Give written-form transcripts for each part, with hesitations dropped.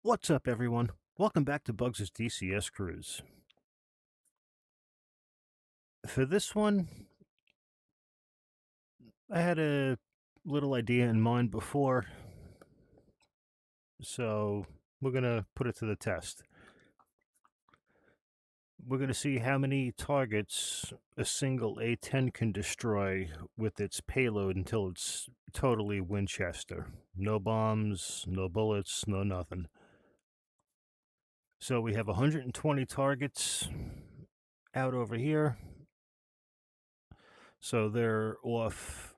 What's up, everyone? Welcome back to Bugs' DCS Cruise. For this one, I had a little idea in mind before, so we're going to put it to the test. We're going to see how many targets a single A-10 can destroy with its payload until it's totally Winchester. No bombs, no bullets, no nothing. So we have 120 targets out over here. So they're off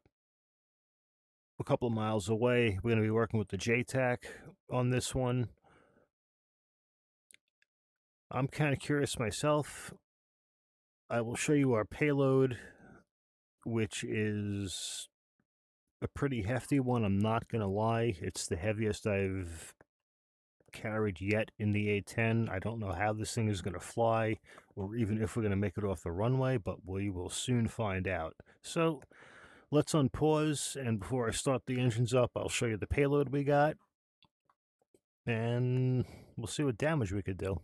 a couple of miles away. We're going to be working with the JTAC on this one. I'm kind of curious myself. I will show you our payload, which is a pretty hefty one. I'm not going to lie. It's the heaviest I've carried yet in the A-10. I don't know how this thing is going to fly or even if we're going to make it off the runway, but we will soon find out. So let's unpause, and before I start the engines up, I'll show you the payload we got, and we'll see what damage we could do.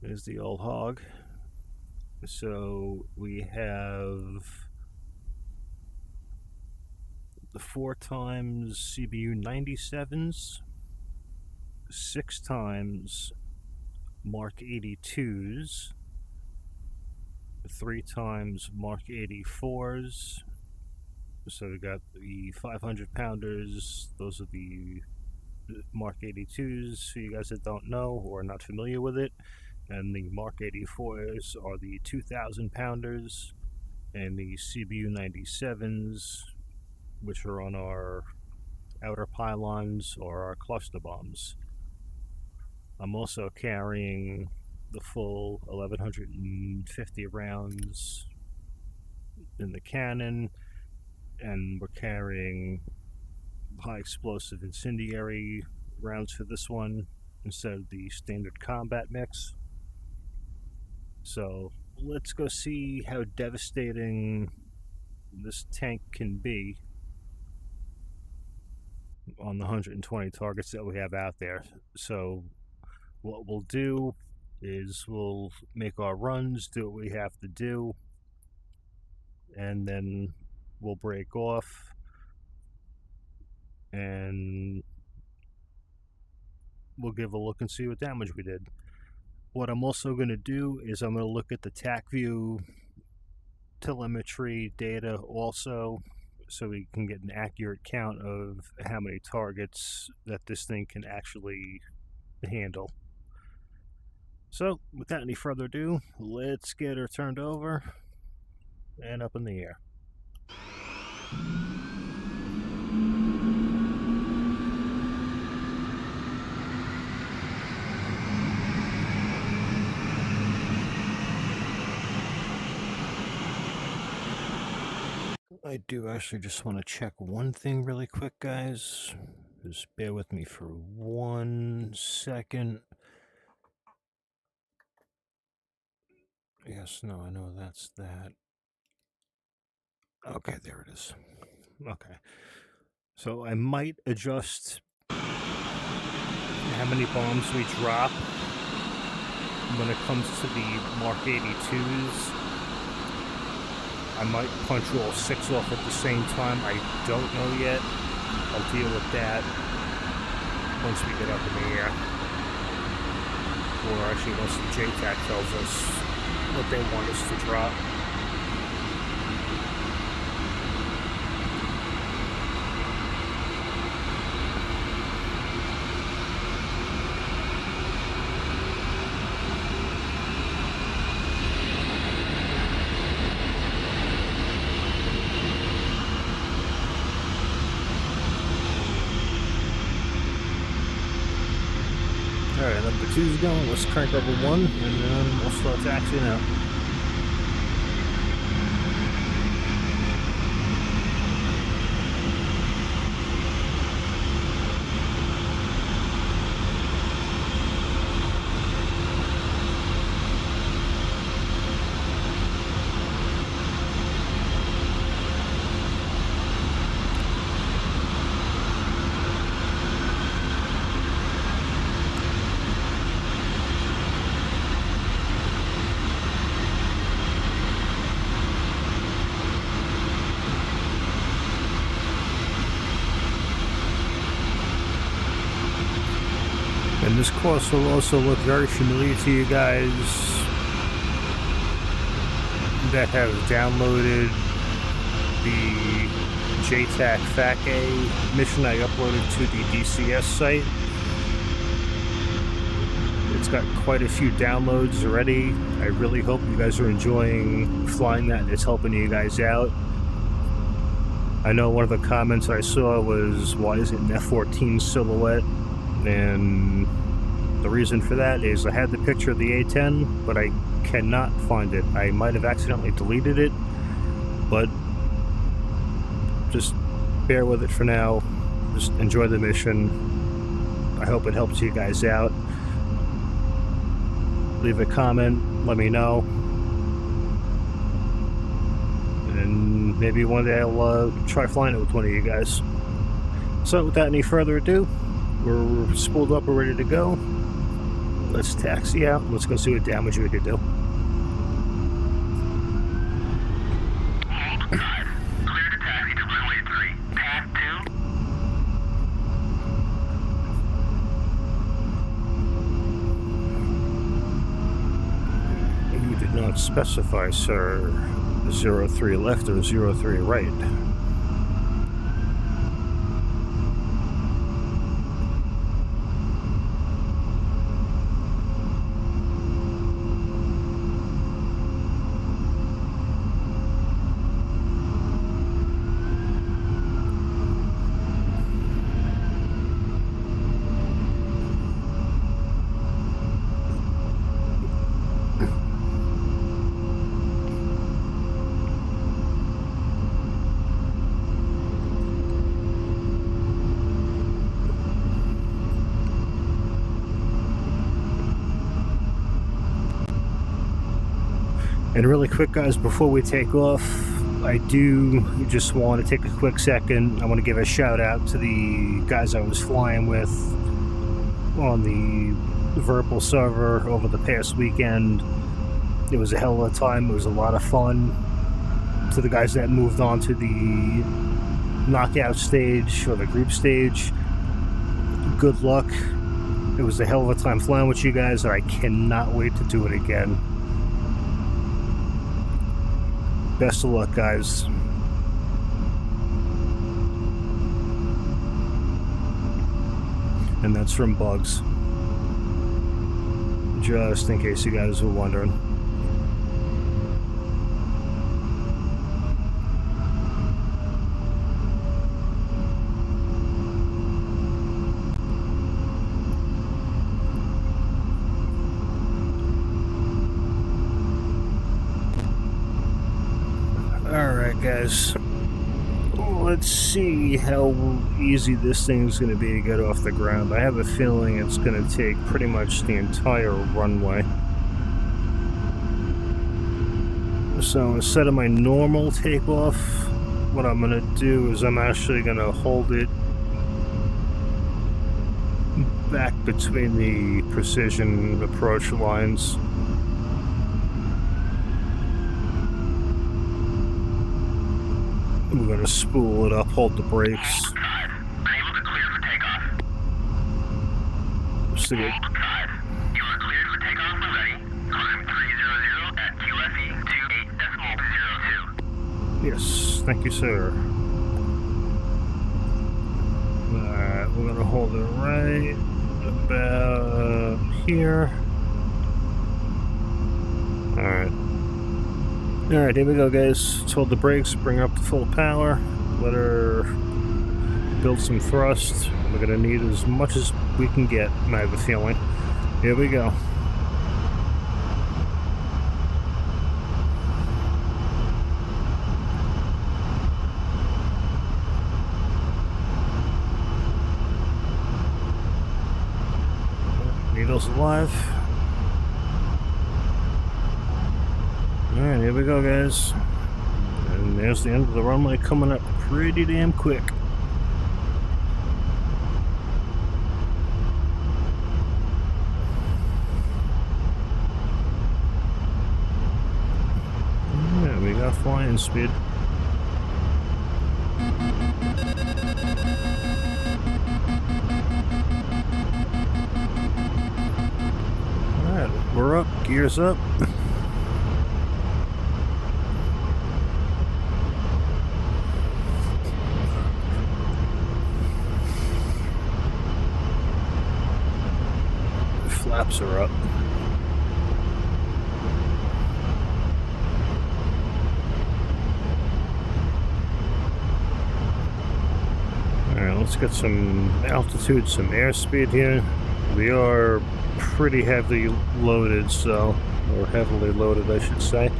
There's the old hog. So we have the 4 times CBU 97s, 6 times Mark 82s, 3 times Mark 84s. So we got the 500 pounders. Those are the Mark 82s for you guys that don't know or are not familiar with it. And the Mark 84s are the 2,000 pounders, and the CBU 97s, which are on our outer pylons or our cluster bombs. I'm also carrying the full 1,150 rounds in the cannon, and we're carrying high explosive incendiary rounds for this one instead of the standard combat mix. So let's go see how devastating this tank can be on the 120 targets that we have out there. So what we'll do is we'll make our runs, do what we have to do, and then we'll break off and we'll give a look and see what damage we did. What I'm also going to do is I'm going to look at the TAC view telemetry data also, so we can get an accurate count of how many targets that this thing can actually handle. So without any further ado, let's get her turned over and up in the air. I do actually just want to check one thing really quick, guys. Just bear with me for 1 second. Yes, no, I know that's that. Okay, there it is. Okay. So I might adjust how many bombs we drop when it comes to the Mark 82s. I might punch all 6 off at the same time. I don't know yet. I'll deal with that once we get up in the air. Or actually once the JTAC tells us what they want us to drop. Alright, number 2's going. Let's crank over 1 and then we'll start taxiing out. And this course will also look very familiar to you guys that have downloaded the JTAC FAC-A mission I uploaded to the DCS site. It's got quite a few downloads already. I really hope you guys are enjoying flying that and it's helping you guys out. I know one of the comments I saw was, why is it an F-14 silhouette? And the reason for that is I had the picture of the A-10, but I cannot find it. I might have accidentally deleted it, but just bear with it for now. Just enjoy the mission. I hope it helps you guys out. Leave a comment, let me know, and maybe one day I'll try flying it with one of you guys. So without any further ado, we're spooled up, we're ready to go. Let's taxi out, let's go see what damage we can do. Not specify, sir. 03 left or 03 right. And really quick, guys, before we take off, I do just want to take a quick second. I want to give a shout out to the guys I was flying with on the Verbal server over the past weekend. It was a hell of a time. It was a lot of fun. To the guys that moved on to the knockout stage or the group stage, good luck. It was a hell of a time flying with you guys, and I cannot wait to do it again. Best of luck, guys. And that's from Bugs. Just in case you guys were wondering. Alright, guys, let's see how easy this thing's going to be to get off the ground. I have a feeling it's going to take pretty much the entire runway. So instead of my normal takeoff, what I'm going to do is I'm actually going to hold it back between the precision approach lines. We're going to spool it up, hold the brakes. Unable to clear for takeoff. Just to get... You are cleared for takeoff when ready. Climb 300 at QFE 28.02. Yes, thank you, sir. Alright, we're going to hold it right about here. Alright. Alright, here we go, guys. Let's hold the brakes, bring her up to full power, let her build some thrust. We're going to need as much as we can get, I have a feeling. Here we go. Needles alive. Alright, here we go, guys. And there's the end of the runway coming up pretty damn quick. Yeah, we got flying speed. Gears up. Flaps are up. Alright, let's get some altitude, some airspeed here. We are pretty heavily loaded, or heavily loaded, I should say.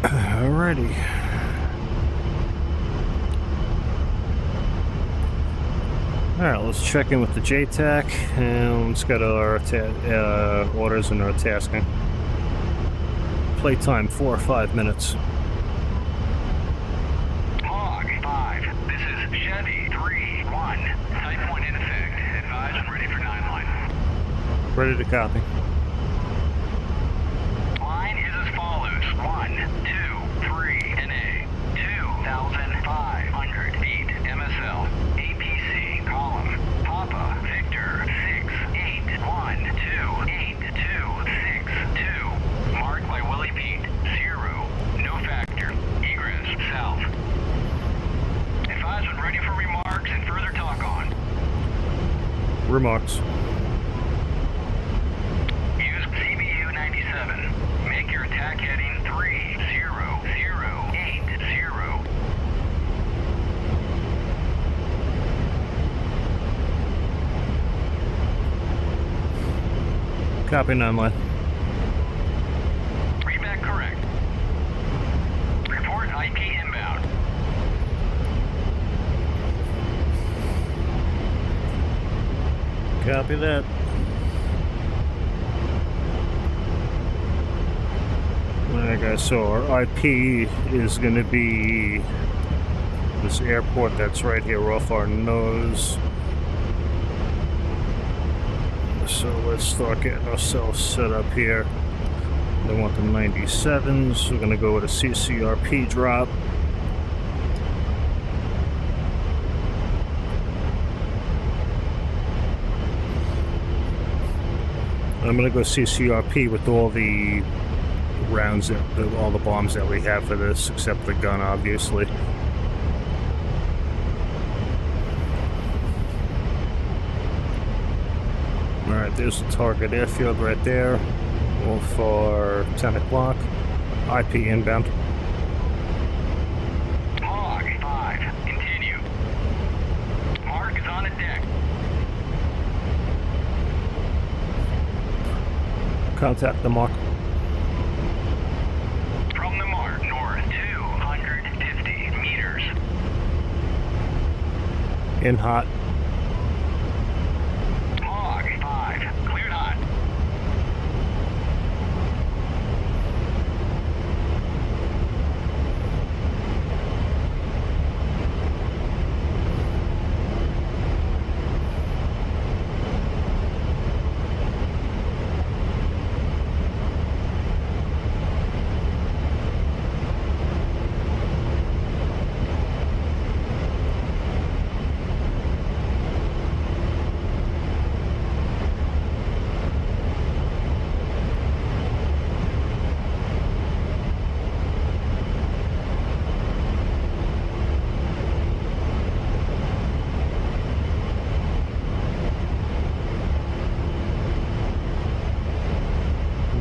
Alrighty. Alright, let's check in with the JTAC and let's get our orders and our tasking. Playtime 4 or 5 minutes. Hog 5, this is Chevy 3-1. Type point in effect. Advise and ready for 9 line. Ready to copy. Line is as follows. 1, 2, 3, NA. 2,500 feet. MSL. APC. Column. Papa. Victor. 6, 8, 1, 2, 8, 2, 6, 2. Marked by Willie Pete. 0. No factor. Egress. South. Advise when ready for remarks and further talk on. Remarks. Use CBU 97. Make your attack heading 3080. Copy 9 line. Read back correct. Report IP inbound. Copy that. Alright guys, so our IP is going to be this airport that's right here off our nose. So let's start getting ourselves set up here. They want the 97s. We're going to go with a CCRP drop. I'm going to go CCRP with all the rounds, all the bombs that we have for this, except the gun, obviously. Alright, there's the target airfield right there. All for 10 o'clock. IP inbound. Hog 5, continue. Mark is on the deck. Contact the mark. From the mark, north 250 meters. In hot. Hog 5, cleared hot.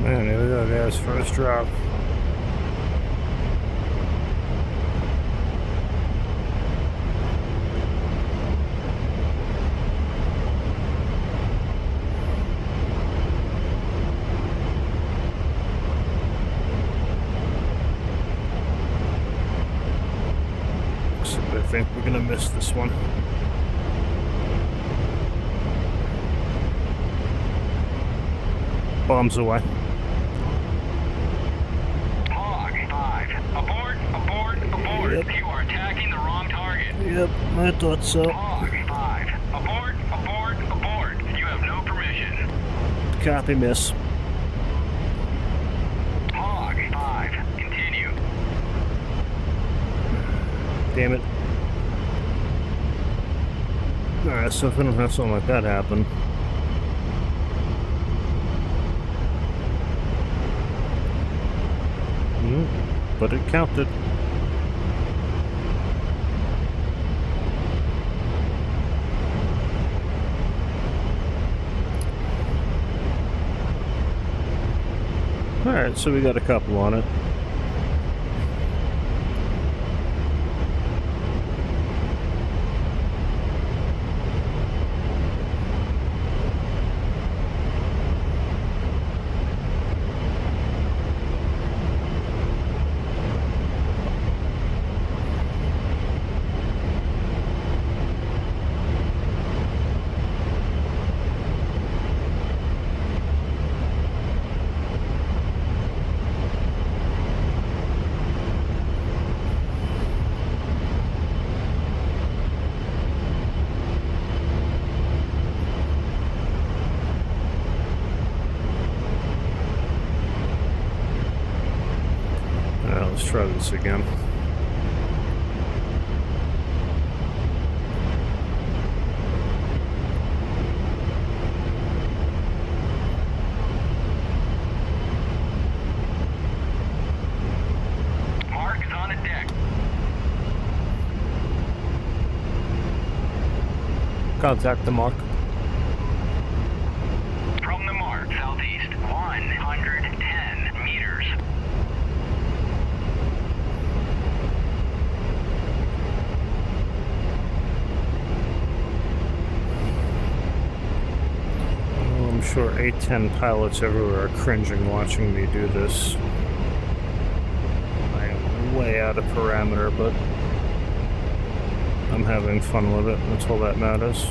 Man, here we go, guys. First drop. So I think we're gonna miss this one. Bombs away. Yep. You are attacking the wrong target. Yep, I thought so. Hog 5. Abort, abort, abort. You have no permission. Copy, miss. Hog 5. Continue. Damn it. Alright, so if we don't have something like that happen. But it counted. Alright, so we got a couple on it. Let's try this again. Mark is on the deck. Contact the mark. From the mark, southeast, 110 meters. I'm sure A-10 pilots everywhere are cringing watching me do this. I am way out of parameter, but I'm having fun with it. That's all that matters.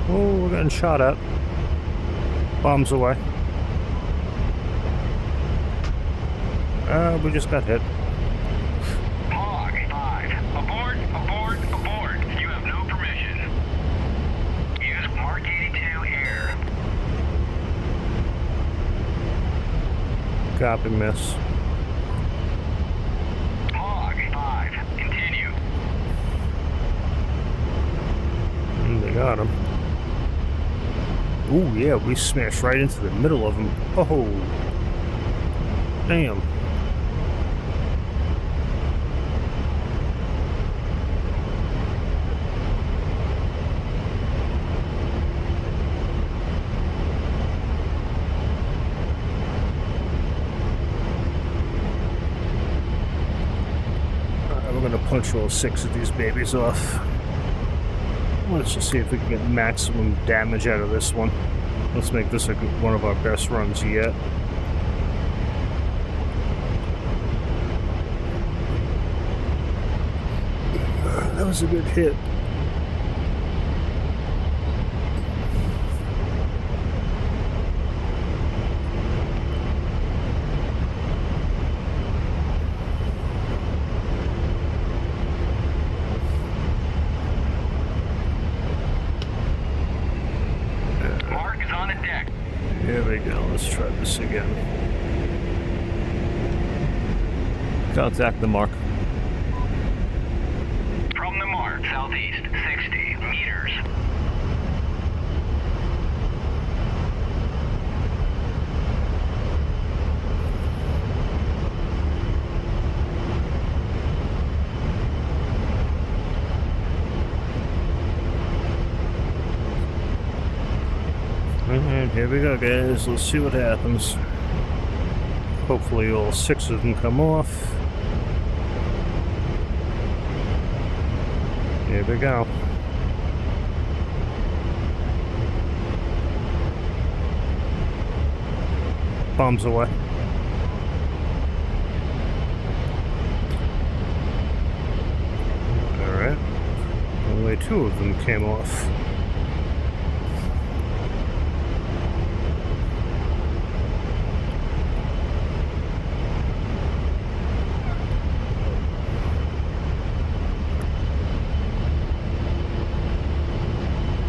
Oh, we're getting shot at. Bombs away. We just got hit. Hog 5. Abort, abort, abort. You have no permission. Use Mark 82 air. Copy, miss. Hog 5. Continue. They got him. Ooh, yeah, we smashed right into the middle of him. Oh, damn. Alright, we're gonna punch all 6 of these babies off. Let's just see if we can get maximum damage out of this one. Let's make this one of our best runs yet. That was a good hit. Mark is on the deck. Here we go. Let's try this again. Contact the mark. From the mark, southeast, 60 meters. Alright, here we go, guys. Let's see what happens. Hopefully all 6 of them come off. Here we go. Bombs away. Alright. Only 2 of them came off.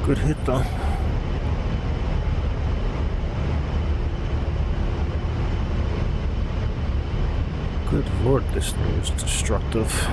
Good hit though. Good lord, this thing is destructive.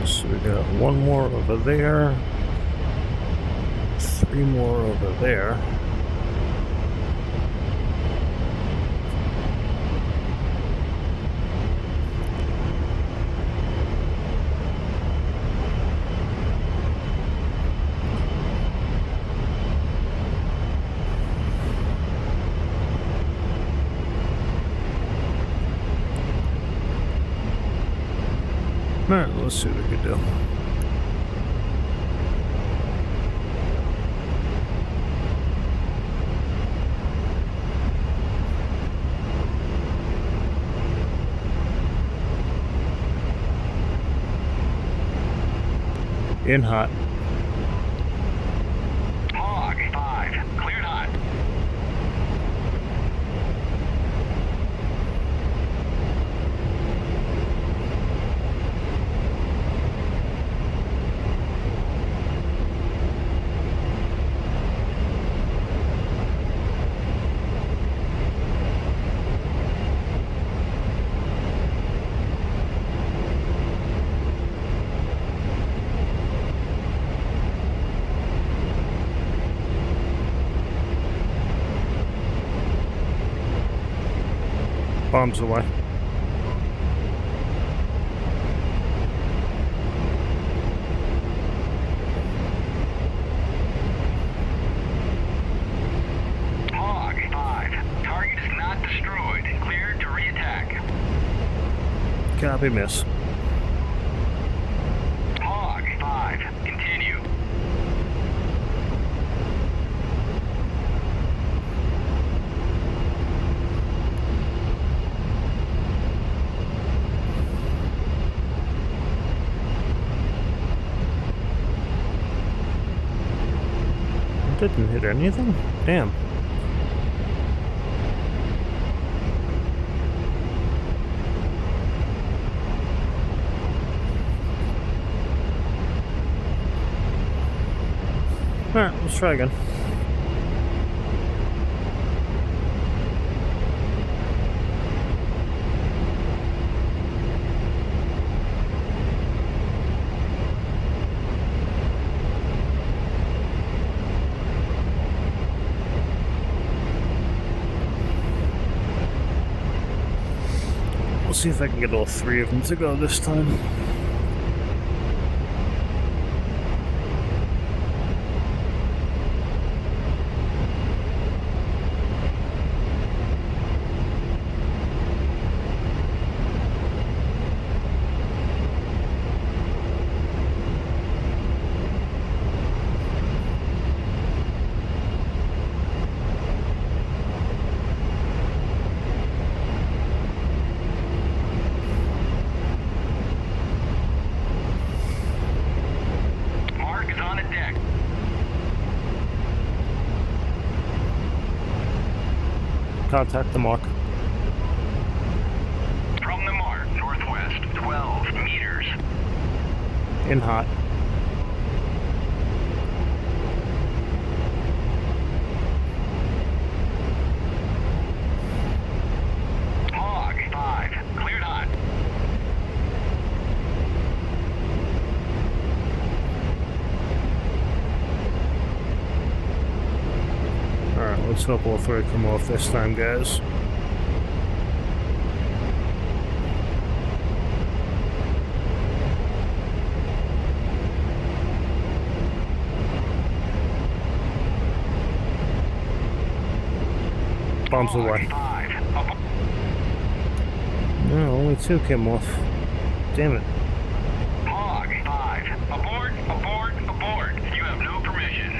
So we got 1 more over there, 3 more over there. Alright, let's see what we can do. In hot. Hog 5, cleared hot. Bombs away. Hog 5, target is not destroyed. Cleared to re-attack. Copy, miss. Hog 5, continue. Didn't hit anything? Damn. Alright, let's try again. We'll see if I can get all 3 of them to go this time. Contact the mark. From the mark, northwest, 12 meters. In hot. Hog 5, cleared hot. Alright, let's Let's hope all three come off this time, guys. Bombs away. No, only two came off. Damn it. Hog 5. Abort, abort, abort. You have no permission.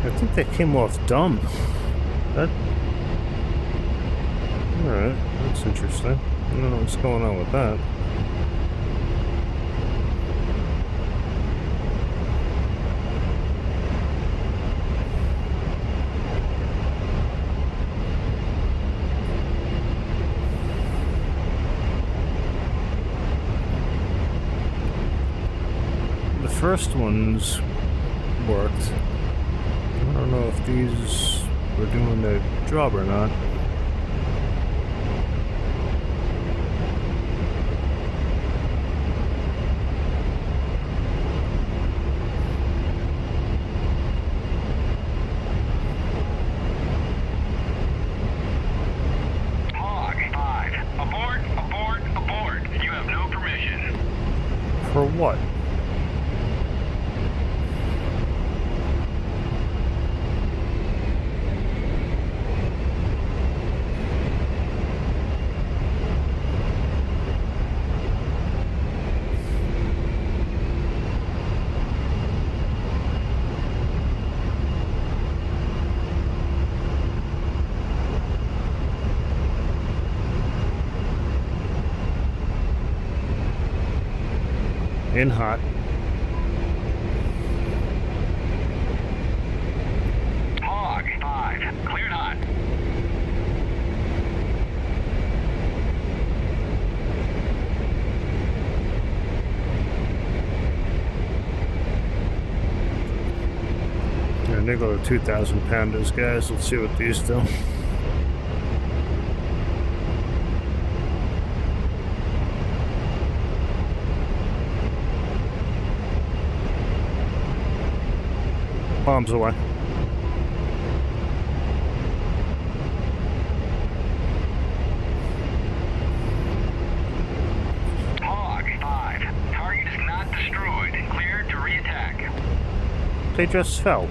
I think they came off dumb. That... Alright, that's interesting. I don't know what's going on with that. The first ones worked. I don't know if these were doing their job or not. Hog 5. Abort, abort, abort. You have no permission. For what? In hot. Hog 5. Cleared hot. Yeah, they go to 2,000 pounders, guys. Let's see what these do. Bombs away. Hog 5. Target is not destroyed. Cleared to reattack. They just fell.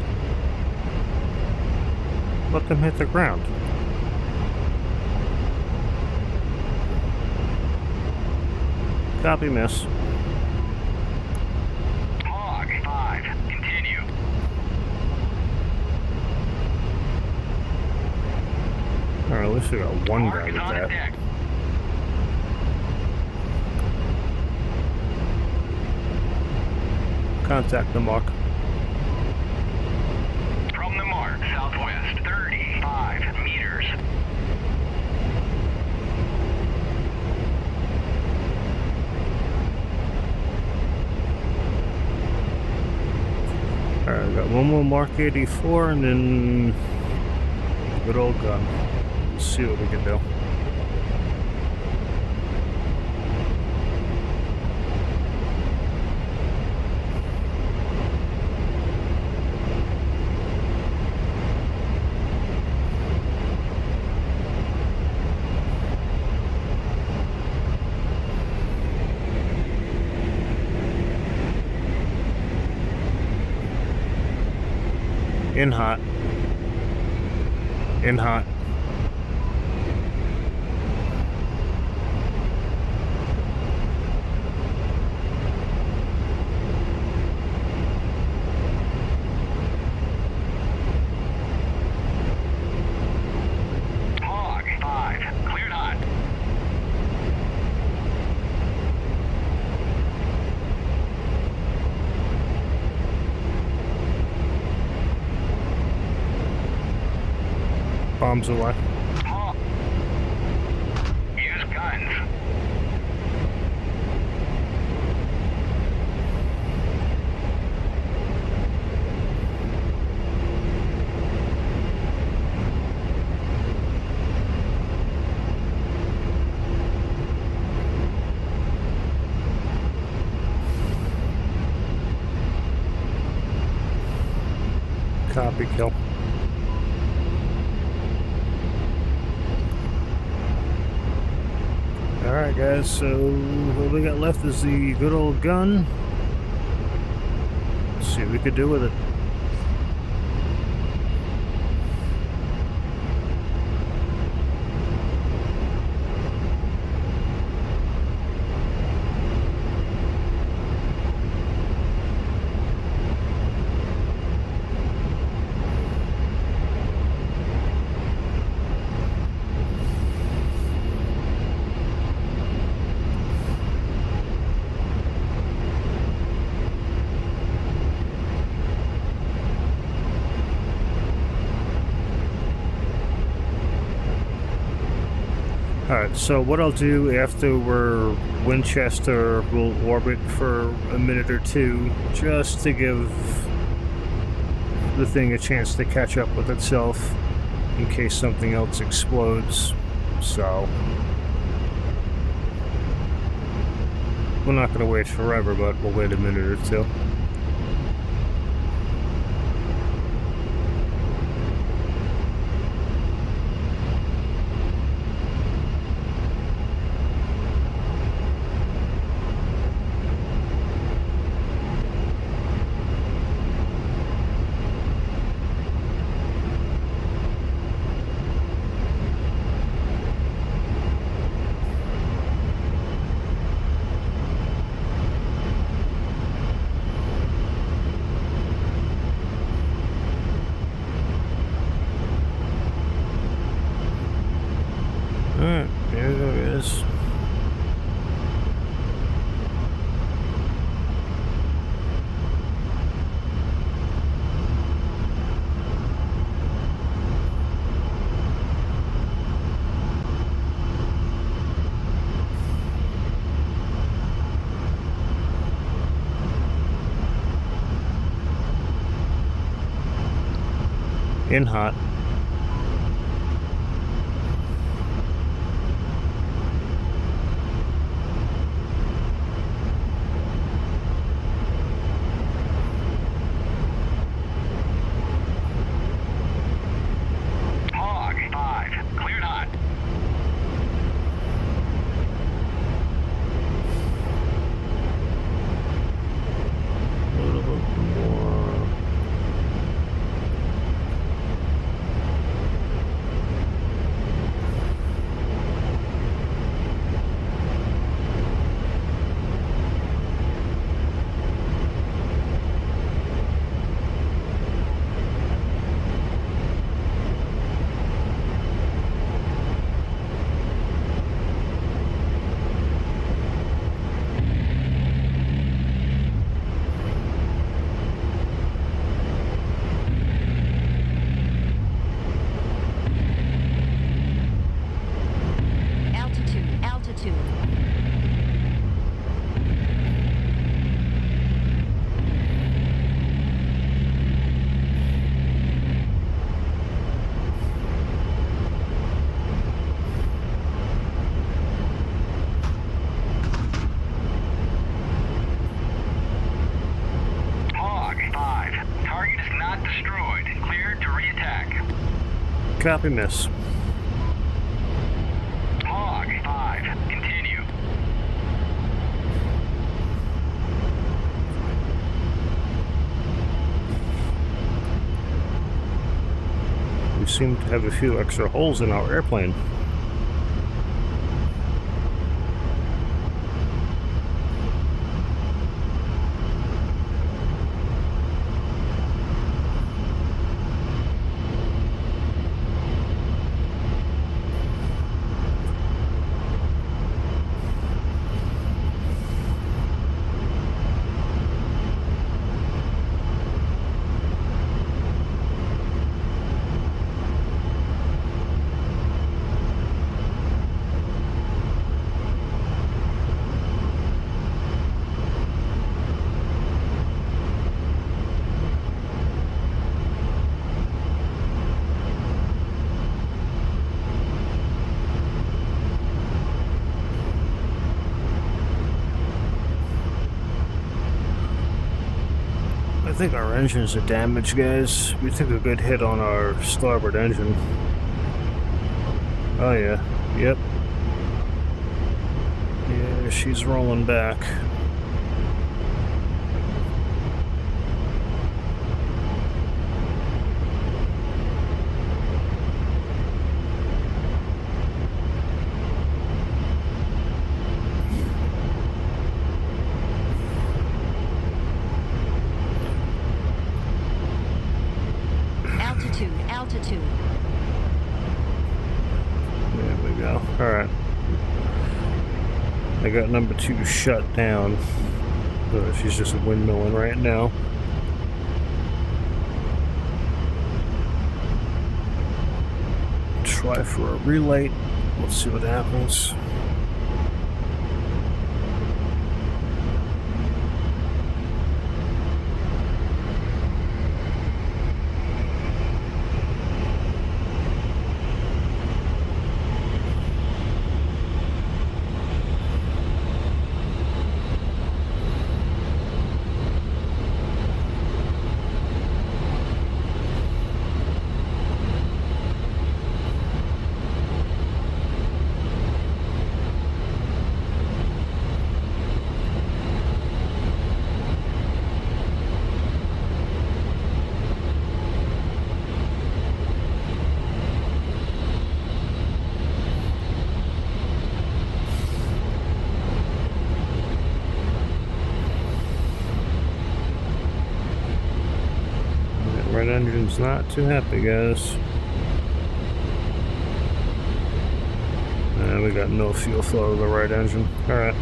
Let them hit the ground. Copy, miss. Hog 5. Continue. Alright, at least we got one guy Target with is on that. deck. Contact the mark. From the mark, southwest, 35 meters. Alright, got one more Mark 84 and then good old gun. Let's see what we can do. In hot. In hot. Hog 5. Cleared hot. bombs away. Halt. Use guns. Copy, kill. Alright guys, so what we got left is the good old gun. Let's see what we could do with it. Alright, so what I'll do after we're Winchester, we'll orbit for a minute or two just to give the thing a chance to catch up with itself in case something else explodes. So we're not going to wait forever, but we'll wait a minute or two. Alright, here it is. In hot. Hog 5. Cleared hot. A little bit more. Altitude. Hog 5. Target is not destroyed. Cleared to reattack. Copy, miss. Hog 5. Continue. We seem to have a few extra holes in our airplane. think our engines are damaged, guys. We took a good hit on our starboard engine. Oh yeah, yep. Yeah, she's rolling back. Altitude. There we go. Alright. I got number 2 shut down. But she's just windmilling right now. Try for a relight. Let's see what happens. Right engine's not too happy, guys. We got no fuel flow to the right engine. Alright.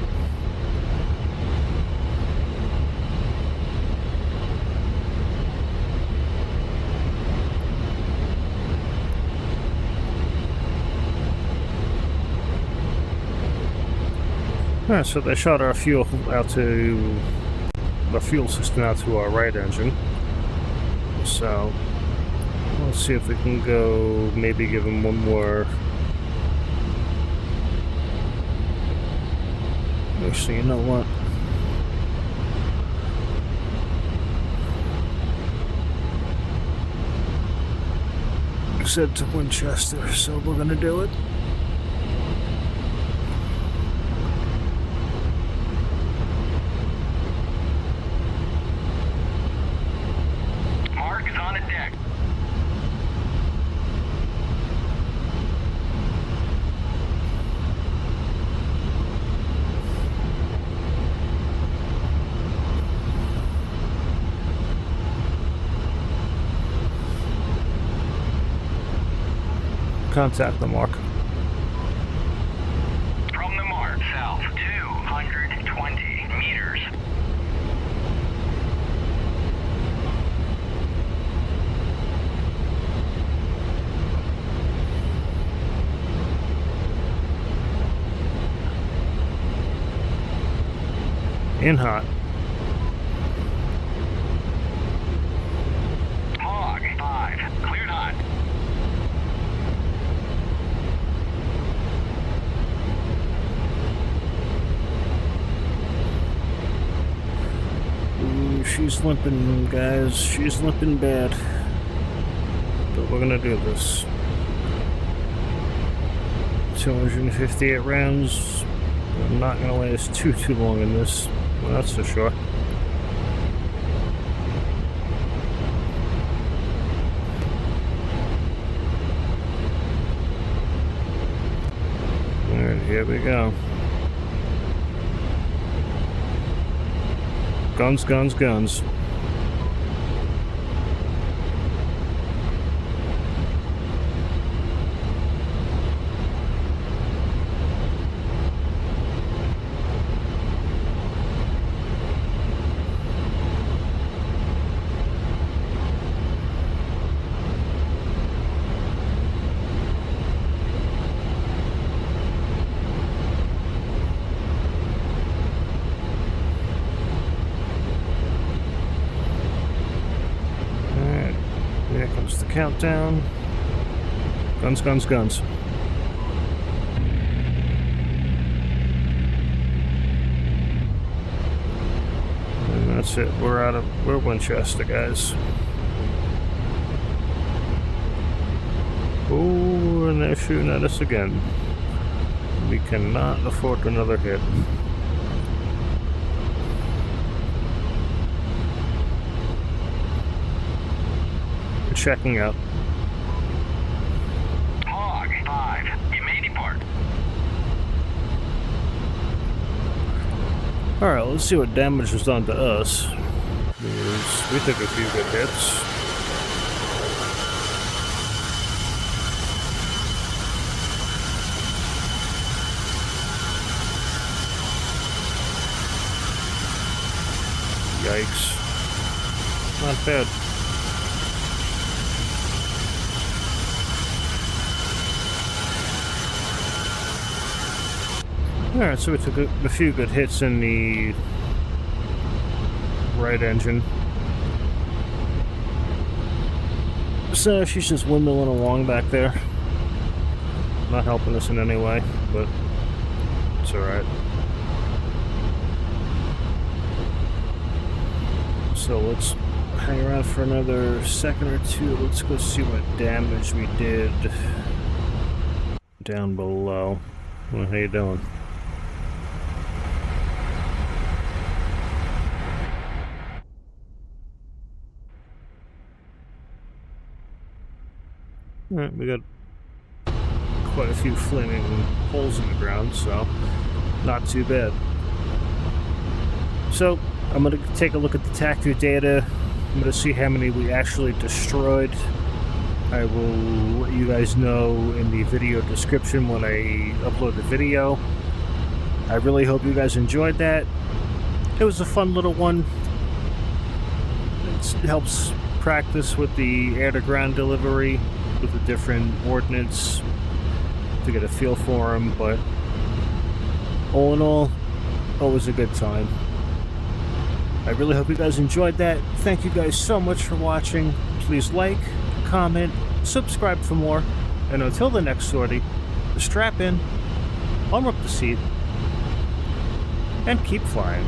Alright, so they shot our fuel out to the fuel system out to our right engine. So let's see if we can go, maybe give him one more. Actually, you know what? I said to Winchester, so we're gonna do it. Contact the mark. From the mark, south 220 meters. In hot. Hog 5, cleared hot. She's limping, guys. She's limping bad. But we're gonna do this. 258 rounds. I'm not gonna last too long in this. Well, that's for sure. Alright, here we go. Guns, guns, guns. Here comes the countdown. Guns, guns, guns. And That's it. We're Winchester, guys. Oh, and they're shooting at us again. We cannot afford another hit. We're checking out. Hog 5, you may depart. Alright, let's see what damage was done to us. We took a few good hits. Yikes. Not bad. Alright, so we took a few good hits in the right engine. So she's just windmilling along back there. Not helping us in any way, but it's alright. So let's hang around for another second or two. Let's go see what damage we did down below. Well, how you doing? Alright, we got quite a few flaming holes in the ground, so not too bad. So, I'm going to take a look at the TAC data. I'm going to see how many we actually destroyed. I will let you guys know in the video description when I upload the video. I really hope you guys enjoyed that. It was a fun little one. It helps practice with the air-to-ground delivery with the different ordnance to get a feel for them, but all in all, always a good time. I really hope you guys enjoyed that. Thank you guys so much for watching. Please like, comment, subscribe for more, and until the next sortie, strap in, unhook the seat, and keep flying.